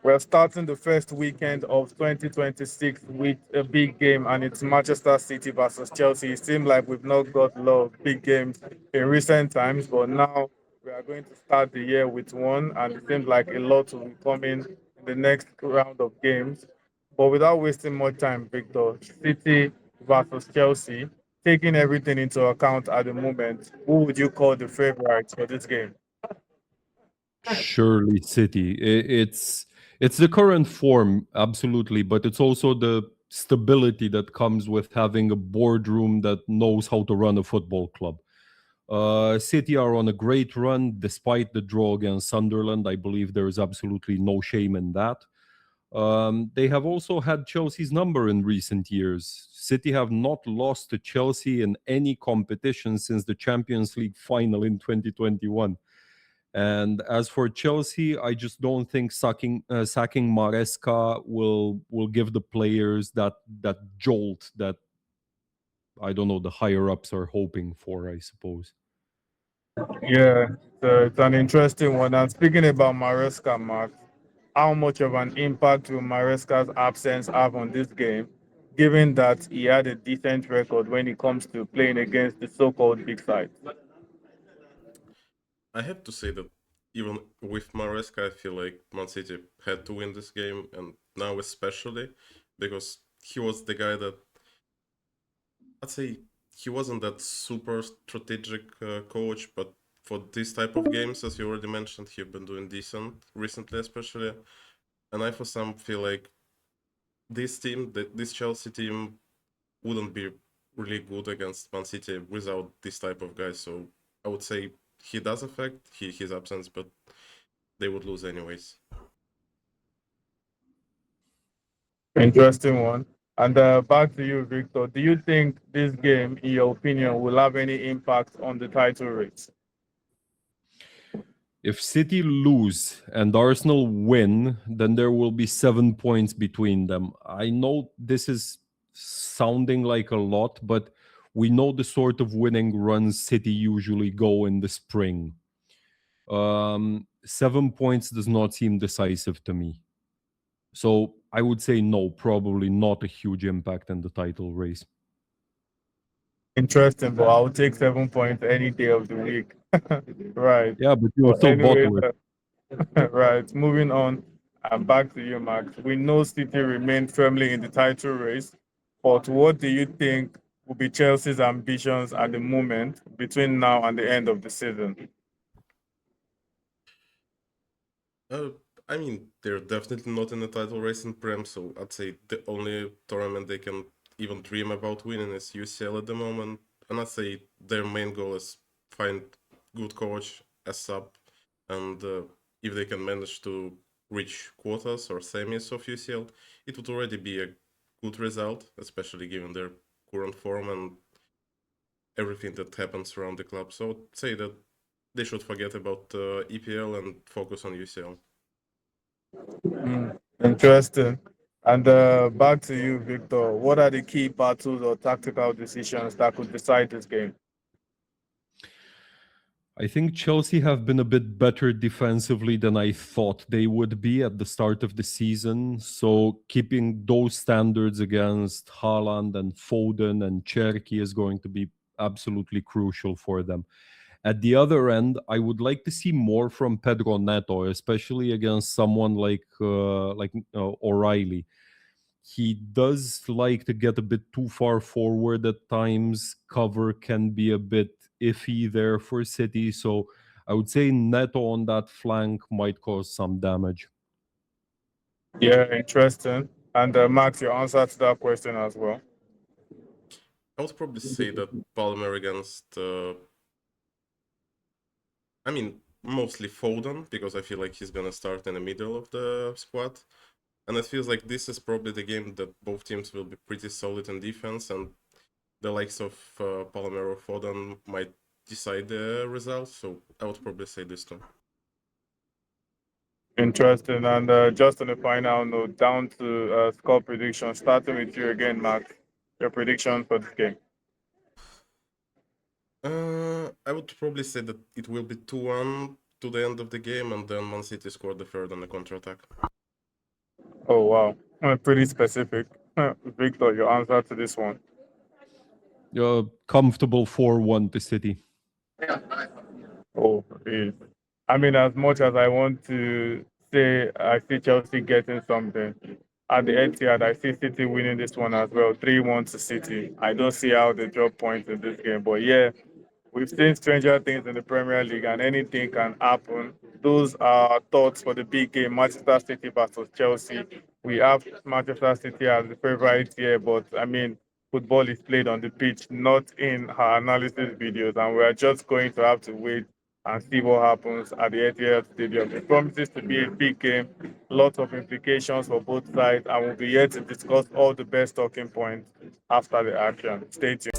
We're starting the first weekend of 2026 with a big game, and it's Manchester City versus Chelsea. It seems like we've not got a lot of big games in recent times, but now we are going to start the year with one, and it seems like a lot will be coming in the next round of games. But without wasting more time, Victor, City versus Chelsea, taking everything into account at the moment, who would you call the favorites for this game? Surely City. It's the current form, absolutely, but it's also the stability that comes with having a boardroom that knows how to run a football club. City are on a great run despite the draw against Sunderland. I believe there is absolutely no shame in that. They have also had Chelsea's number in recent years. City have not lost to Chelsea in any competition since the Champions League final in 2021. And as for Chelsea, I just don't think sacking Maresca will give the players that jolt that I don't know the higher ups are hoping for. I suppose. Yeah, it's an interesting one. And speaking about Maresca, Mark, how much of an impact will Maresca's absence have on this game, given that he had a decent record when it comes to playing against the so-called big side? I have to say that even with Maresca, I feel like Man City had to win this game, and now especially because he was the guy that I'd say he wasn't that super strategic coach, but for this type of games, as you already mentioned, he's been doing decent recently, especially. And I, for some, feel like this Chelsea team wouldn't be really good against Man City without this type of guy. So I would say he does affect his absence, but they would lose anyways. Interesting one. And back to you, Victor. Do you think this game, in your opinion, will have any impact on the title race? If City lose and Arsenal win, then there will be 7 points between them. I know this is sounding like a lot, but we know the sort of winning runs City usually go in the spring. 7 points does not seem decisive to me. So I would say no, probably not a huge impact in the title race. Interesting, but I'll take 7 points any day of the week. Right. Yeah, but you'll But still anyway, bottle it. right. Moving on, and back to you, Max. We know City remain firmly in the title race, but what do you think will be Chelsea's ambitions at the moment between now and the end of the season? Uh, I mean, they're definitely not in the title race in Prem, so I'd say the only tournament they can even dream about winning is UCL at the moment. And I'd say their main goal is find good coach, a sub, and if they can manage to reach quarters or semis of UCL, it would already be a good result, especially given their current form and everything that happens around the club. So I'd say that they should forget about EPL and focus on UCL. Interesting. And back to you, Victor. What are the key battles or tactical decisions that could decide this game? I think Chelsea have been a bit better defensively than I thought they would be at the start of the season. So keeping those standards against Haaland and Foden and Cherki is going to be absolutely crucial for them. At the other end, I would like to see more from Pedro Neto, especially against someone like O'Reilly. He does like to get a bit too far forward at times. Cover can be a bit iffy there for City. So I would say Neto on that flank might cause some damage. Yeah, interesting. And Max, your answer to that question as well. I would probably say that Palmer against, I mean, mostly Foden, because I feel like he's gonna start in the middle of the squad. And it feels like this is probably the game that both teams will be pretty solid in defense, and the likes of Palmer or Foden might decide the result. So I would probably say this too. Interesting. And just on a final note, down to score prediction, starting with you again, Max. Your prediction for this game. I would probably say that it will be 2-1 to the end of the game, and then Man City scored the third on the counter attack. Oh wow, pretty specific. Victor, your answer to this one. Comfortable 4-1 to City. Oh, is. I mean, as much as I want to say I see Chelsea getting something, at the Etihad, I see City winning this one as well, 3-1 to City. I don't see how they drop points in this game, but yeah, we've seen stranger things in the Premier League, and anything can happen. Those are thoughts for the big game, Manchester City versus Chelsea. We have Manchester City as the favorite here, but I mean, football is played on the pitch, not in our analysis videos, and we are just going to have to wait and see what happens at the Etihad Stadium. It promises to be a big game, lots of implications for both sides, and we'll be here to discuss all the best talking points after the action. Stay tuned.